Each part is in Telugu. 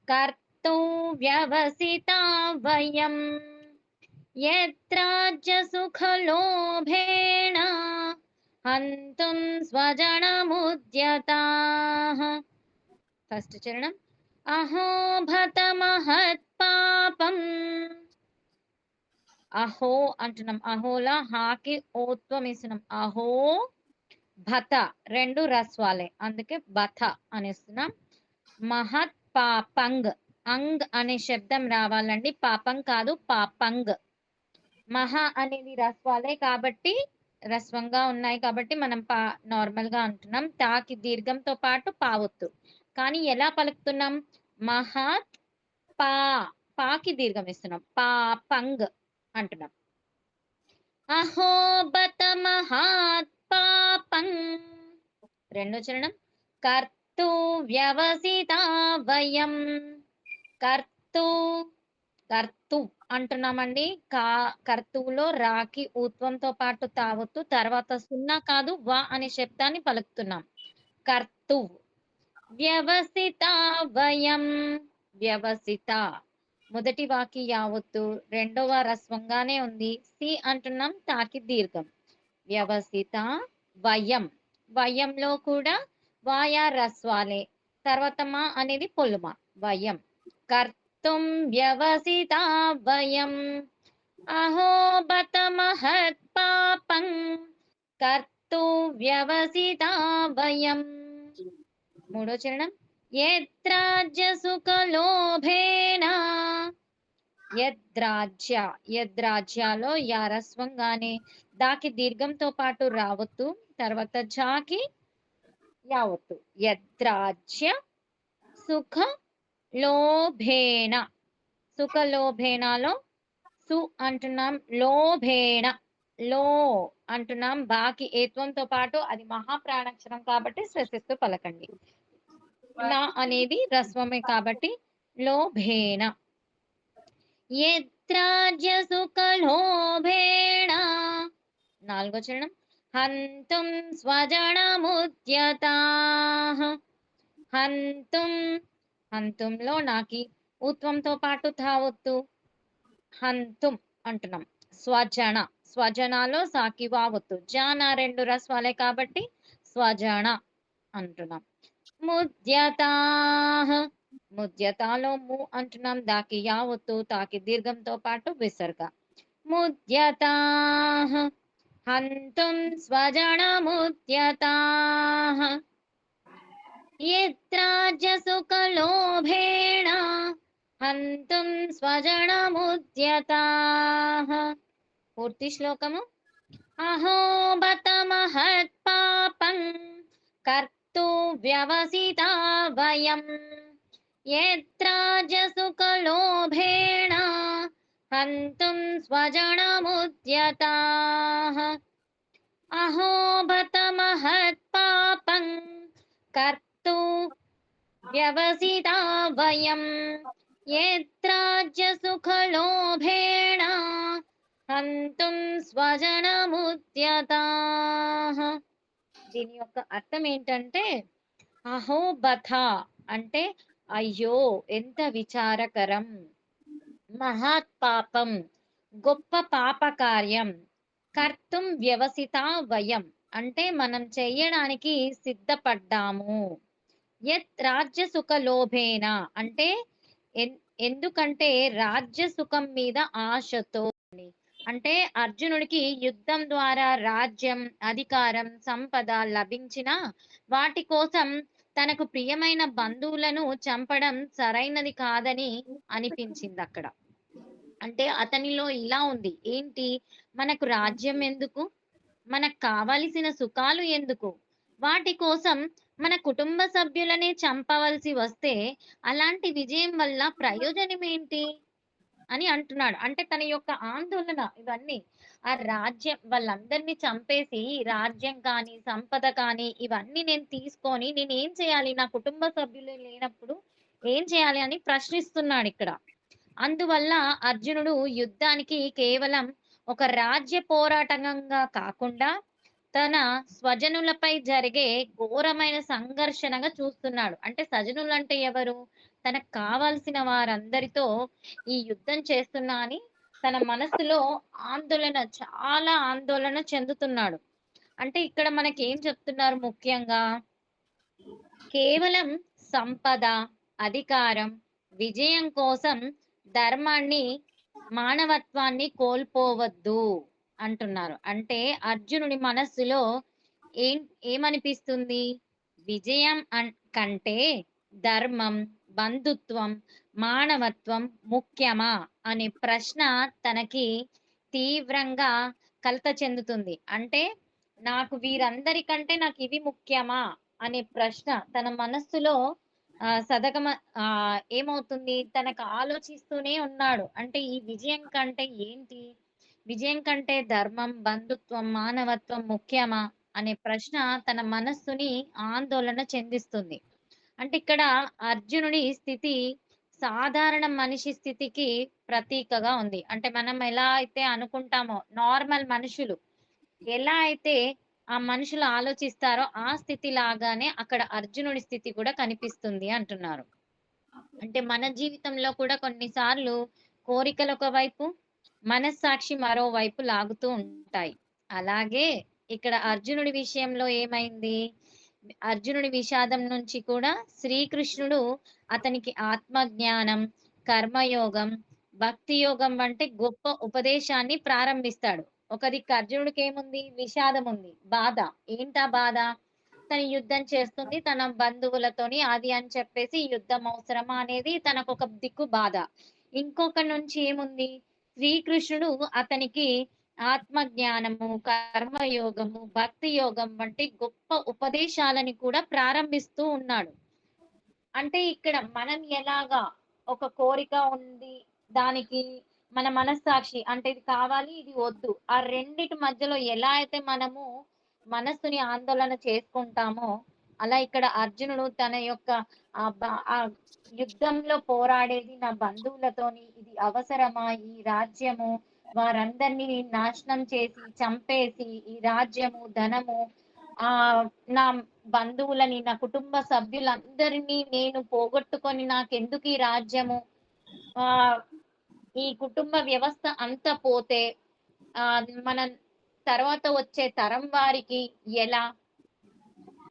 कर्तुं व्यवसिता वयं यत्राज्यसुखलोभेन हन्तुं स्वजनमुद्यताः। फस्ट चरणम् अहो भत महत्पापं అహో అంటున్నాం. అహోలా హాకి ఓత్వం ఇస్తున్నాం. అహో భత రెండు రస్వాలే అందుకే బథ అనేస్తున్నాం. మహత్ పాపంగ్ అంగ్ అనే శబ్దం రావాలండి. పాపం కాదు పాపంగ్. మహా అనేది రస్వాలే కాబట్టి రస్వంగా ఉన్నాయి కాబట్టి మనం నార్మల్ గా అంటున్నాం. తాకి దీర్ఘంతో పాటు పావొత్తు. కానీ ఎలా పలుకుతున్నాం? మహత్ పా పాకి దీర్ఘం ఇస్తున్నాం. పాపంగ్ అంటున్నాం. అహో బత మహాత్ పాపం రెండో చరణం కర్తు వ్యవసితా వయం కర్తు కర్తు అంటున్నామండి. కర్తువులో రాకి ఊత్వంతో పాటు తావొత్తు తర్వాత సున్నా కాదు వా అనే శబ్దాన్ని పలుకుతున్నాం. కర్తు వ్యవసిత వయం వ్యవసిత మొదటి వాకి యావత్తు రెండవ రస్వంగానే ఉంది. సి అంటున్నాం తాకి దీర్ఘం. వ్యవసిత వయం వయంలో కూడా వాయా రస్వాలే తర్వాత మా అనేది పొల్లుమా వయం కర్తుం వ్యవసిత వయం అహో బత మహత్ పాపం కర్తు వ్యవసిత వయం మూడో చరణం యత్రాజ్య సుఖలోభేన యద్రాజ్యాలో యారస్వంగానే దాకి దీర్ఘంతో పాటు రావత్తు తర్వాత జాకి యావత్తు. యద్రాజ్య సుఖ లోభేన సుఖలోభేనలో సు అంటున్నాం. లోభేణ లో అంటున్నాం. బాకి ఏత్వంతో పాటు అది మహాప్రాణాక్షరం కాబట్టి శ్వసిస్తూ పలకండి. నా అనేది రస్వమే కాబట్టి లోభేణ. యత్రాజ్య సుఖలోభేణ నాలుగో చరణం హంతుం స్వజనముద్యతాః హంతుం హంతుంలో నాకి ఊత్వంతో పాటు తావొత్తు హంతుం అంటున్నాం. స్వజనాలో సాకి వావొత్తు జాన రెండు రస్వాలే కాబట్టి స్వజన అంటున్నాం. ముద్యతాః ముద్యతాలో ము అంటున్నాం. దాకి యావత్తు తాకి దీర్ఘంతో పాటు విసర్గ. ముద్యతాః హంతుం స్వజనముద్యతాః యత్రాజ్య సుఖలోభేణ హంతుం స్వజనముద్యతాః. పూర్తి శ్లోకము అహో బత మహత్ పాపం కర్తు వ్యవసితా వయం యత్రాజ్య సుఖలోభేణ హంతుం స్వజనముద్యతాః అహో బత మహత్ పాపం కర్తు వ్యవసితా వయం యత్రాజ్య సుఖలోభేణ హంతుం స్వజనముద్యతాః. దీని యొక్క అర్థం ఏంటంటే అహో బథ అంటే అయ్యో ఎంత విచారకరం, మహత్ పాపం గొప్ప పాప కార్యం, కర్తుం వ్యవసితా వయం అంటే మనం చెయ్యడానికి సిద్ధపడ్డాము, యత్ రాజ్య సుఖ లోభేన అంటే ఎందుకంటే రాజ్య సుఖం మీద ఆశతో. అంటే అర్జునుడికి యుద్ధం ద్వారా రాజ్యం, అధికారం, సంపద లభించిన వాటి కోసం తనకు ప్రియమైన బంధువులను చంపడం సరైనది కాదని అనిపించింది అక్కడ. అంటే అతనిలో ఇలా ఉంది ఏంటి, మనకు రాజ్యం ఎందుకు, మనకు కావలసిన సుఖాలు ఎందుకు, వాటి కోసం మన కుటుంబ సభ్యులనే చంపవలసి వస్తే అలాంటి విజయం వల్ల ప్రయోజనం ఏంటి అని అంటున్నాడు. అంటే తన యొక్క ఆందోళన ఇవన్నీ. ఆ రాజ్యం వాళ్ళందరినీ చంపేసి రాజ్యం కానీ సంపద కానీ ఇవన్నీ నేను తీసుకొని నేను ఏం చేయాలి, నా కుటుంబ సభ్యులు లేనప్పుడు ఏం చేయాలి అని ప్రశ్నిస్తున్నాడు ఇక్కడ. అందువల్ల అర్జునుడు యుద్ధానికి కేవలం ఒక రాజ్య పోరాటంగా కాకుండా తన స్వజనులపై జరిగే ఘోరమైన సంఘర్షణగా చూస్తున్నాడు. అంటే స్వజనులు అంటే ఎవరు, తనకు కావాల్సిన వారందరితో ఈ యుద్ధం చేస్తున్నా అని తన మనస్సులో చాలా ఆందోళన చెందుతున్నాడు. అంటే ఇక్కడ మనకేం చెప్తున్నారు ముఖ్యంగా? కేవలం సంపద, అధికారం, విజయం కోసం ధర్మాన్ని, మానవత్వాన్ని కోల్పోవద్దు అంటున్నారు. అంటే అర్జునుడి మనస్సులో ఏం ఏమనిపిస్తుంది? విజయం కంటే ధర్మం, బంధుత్వం, మానవత్వం ముఖ్యమా అనే ప్రశ్న తనకి తీవ్రంగా కలత చెందుతుంది. అంటే నాకు వీరందరికంటే నాకు ఇవి ముఖ్యమా అనే ప్రశ్న తన మనస్సులో ఏమవుతుంది? తనకు ఆలోచిస్తూనే ఉన్నాడు. అంటే ఈ విజయం కంటే ఏంటి? విజయం కంటే ధర్మం, బంధుత్వం, మానవత్వం ముఖ్యమా? అనే ప్రశ్న తన మనస్సుని ఆందోళన చెందిస్తుంది. అంటే ఇక్కడ అర్జునుడి స్థితి సాధారణ మనిషి స్థితికి ప్రతీకగా ఉంది. అంటే మనం ఎలా అయితే అనుకుంటామో నార్మల్ మనుషులు ఎలా అయితే ఆ మనుషులు ఆలోచిస్తారో ఆ స్థితి లాగానే అక్కడ అర్జునుడి స్థితి కూడా కనిపిస్తుంది అంటున్నారు. అంటే మన జీవితంలో కూడా కొన్నిసార్లు కోరికలు ఒకవైపు, మనస్సాక్షి మరోవైపు లాగుతూ ఉంటాయి. అలాగే ఇక్కడ అర్జునుడి విషయంలో ఏమైంది? అర్జునుడి విషాదం నుంచి కూడా శ్రీకృష్ణుడు అతనికి ఆత్మజ్ఞానం, కర్మయోగం, భక్తి యోగం వంటి గొప్ప ఉపదేశాన్ని ప్రారంభిస్తాడు. ఒక దిక్కు అర్జునుడికేముంది? విషాదం ఉంది. బాధ. ఏంటా బాధ? తను యుద్ధం చేస్తుంది తన బంధువులతోని అది అని చెప్పేసి యుద్ధం అవసరమా అనేది తనకొక దిక్కు బాధ. ఇంకొక నుంచి ఏముంది? శ్రీకృష్ణుడు అతనికి ఆత్మజ్ఞానము, కర్మయోగము, భక్తి యోగం వంటి గొప్ప ఉపదేశాలని కూడా ప్రారంభిస్తూ ఉన్నాడు. అంటే ఇక్కడ మనం ఎలాగా ఒక కోరిక ఉంది, దానికి మన మనస్సాక్షి అంటే ఇది కావాలి, ఇది వద్దు. ఆ రెండిటి మధ్యలో ఎలా అయితే మనము మనస్సుని ఆందోళన చేసుకుంటామో, అలా ఇక్కడ అర్జునుడు తన యొక్క ఆ యుద్ధంలో పోరాడేది నా బంధువులతోని ఇది అవసరమా? ఈ రాజ్యము వారందరినీ నాశనం చేసి, చంపేసి ఈ రాజ్యము, ధనము నా బంధువులని, నా కుటుంబ సభ్యులందరినీ నేను పోగొట్టుకొని నాకెందుకు ఈ రాజ్యము? ఆహ్, ఈ కుటుంబ వ్యవస్థ అంతా పోతే మన తర్వాత వచ్చే తరం వారికి ఎలా?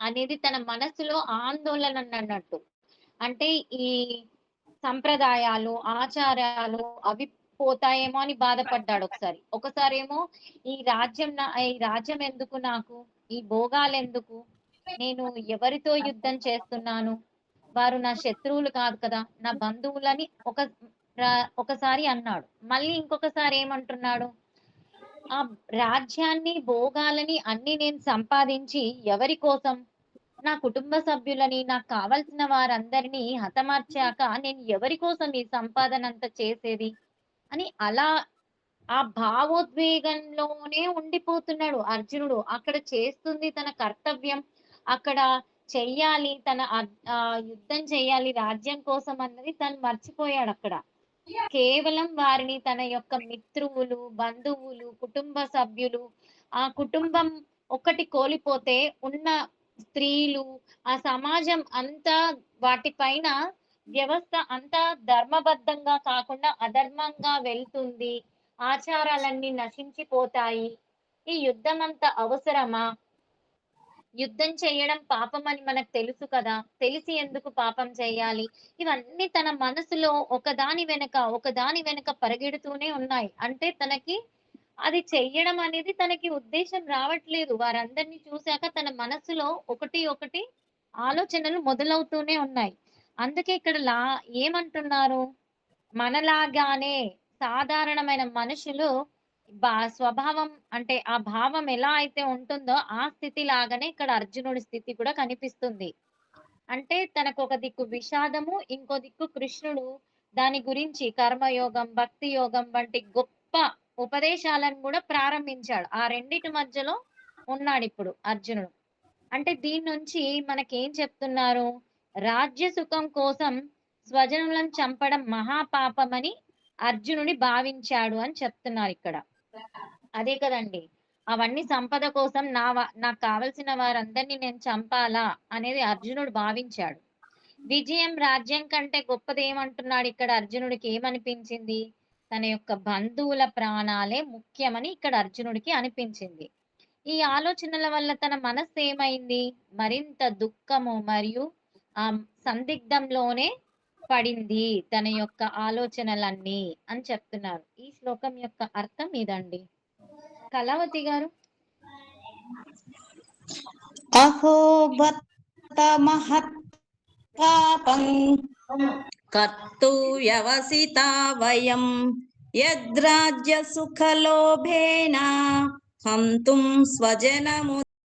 అనేది తన మనసులో ఆందోళనన్నట్టు. అంటే ఈ సంప్రదాయాలు, ఆచారాలు అవి పోతాయేమో అని బాధపడ్డాడు ఒకసారి. ఒకసారేమో ఈ రాజ్యం ఎందుకు నాకు? ఈ భోగాలెందుకు? నేను ఎవరితో యుద్ధం చేస్తున్నాను? వారు నా శత్రువులు కాదు కదా! నా బంధువులని ఒకసారి అన్నాడు. మళ్ళీ ఇంకొకసారి ఏమంటున్నాడు? ఆ రాజ్యాన్ని, భోగాలని అన్నీ నేను సంపాదించి ఎవరి కోసం? నా కుటుంబ సభ్యులని, నాకు కావాల్సిన వారందరినీ హతమార్చాక నేను ఎవరి కోసం ఈ సంపాదనంతా చేసేది? అని అలా ఆ భావోద్వేగంలోనే ఉండిపోతున్నాడు అర్జునుడు. అక్కడ చేస్తుంది తన కర్తవ్యం. అక్కడ చెయ్యాలి యుద్ధం చేయాలి రాజ్యం కోసం అన్నది తను మర్చిపోయాడక్కడ. కేవలం వారిని తన యొక్క మిత్రువులు, బంధువులు, కుటుంబ సభ్యులు, ఆ కుటుంబం ఒక్కటి కోల్పోతే ఉన్న స్త్రీలు, ఆ సమాజం అంతా వాటిపైన వ్యవస్థ అంతా ధర్మబద్ధంగా కాకుండా అధర్మంగా వెళ్తుంది. ఆచారాలన్నీ నశించిపోతాయి. ఈ యుద్ధం అంత అవసరమా? యుద్ధం చేయడం పాపమని మనకు తెలుసు కదా! తెలిసి ఎందుకు పాపం చేయాలి? ఇవన్నీ తన మనసులో ఒకదాని వెనక పరిగెడుతూనే ఉన్నాయి. అంటే తనకి అది చెయ్యడం అనేది తనకి ఉద్దేశ్యం రావట్లేదు. వారందరిని చూసాక తన మనస్సులో ఒకటి ఒకటి ఆలోచనలు మొదలవుతూనే ఉన్నాయి. అందుకే ఇక్కడ ఏమంటున్నారు? మనలాగానే సాధారణమైన మనుషులు స్వభావం అంటే ఆ భావం ఎలా అయితే ఉంటుందో ఆ స్థితి లాగానే ఇక్కడ అర్జునుడి స్థితి కూడా కనిపిస్తుంది. అంటే తనకొక దిక్కు విషాదము, ఇంకో దిక్కు కృష్ణుడు దాని గురించి కర్మయోగం, భక్తి యోగం వంటి గొప్ప ఉపదేశాలను కూడా ప్రారంభించాడు. ఆ రెండిటి మధ్యలో ఉన్నాడిప్పుడు అర్జునుడు. అంటే దీని నుంచి మనకేం చెప్తున్నారు? రాజ్య సుఖం కోసం స్వజనులను చంపడం మహాపాపమని అర్జునుడు భావించాడు అని చెప్తున్నారిక్కడ. అదే కదండీ! అవన్నీ సంపద కోసం నాకు కావాల్సిన వారందరిని నేను చంపాలా అనేది అర్జునుడు భావించాడు. విజయం రాజ్యం కంటే గొప్పది ఏమంటున్నాడు ఇక్కడ అర్జునుడికి ఏమనిపించింది? తన యొక్క బంధువుల ప్రాణాలే ముఖ్యమని ఇక్కడ అర్జునుడికి అనిపించింది. ఈ ఆలోచనల వల్ల తన మనస్సు ఏమైంది? మరింత దుఃఖము మరియు సందిగ్ధంలోనే పడింది తన యొక్క ఆలోచనలన్నీ అని చెప్తున్నారు. ఈ శ్లోకం యొక్క అర్థం ఇదండి. కళావతి గారు. అహో బత మహత్ పాపం కర్తు వ్యవసితా వయం యద్రాజ్య సుఖలోభేన హంతుం స్వజనము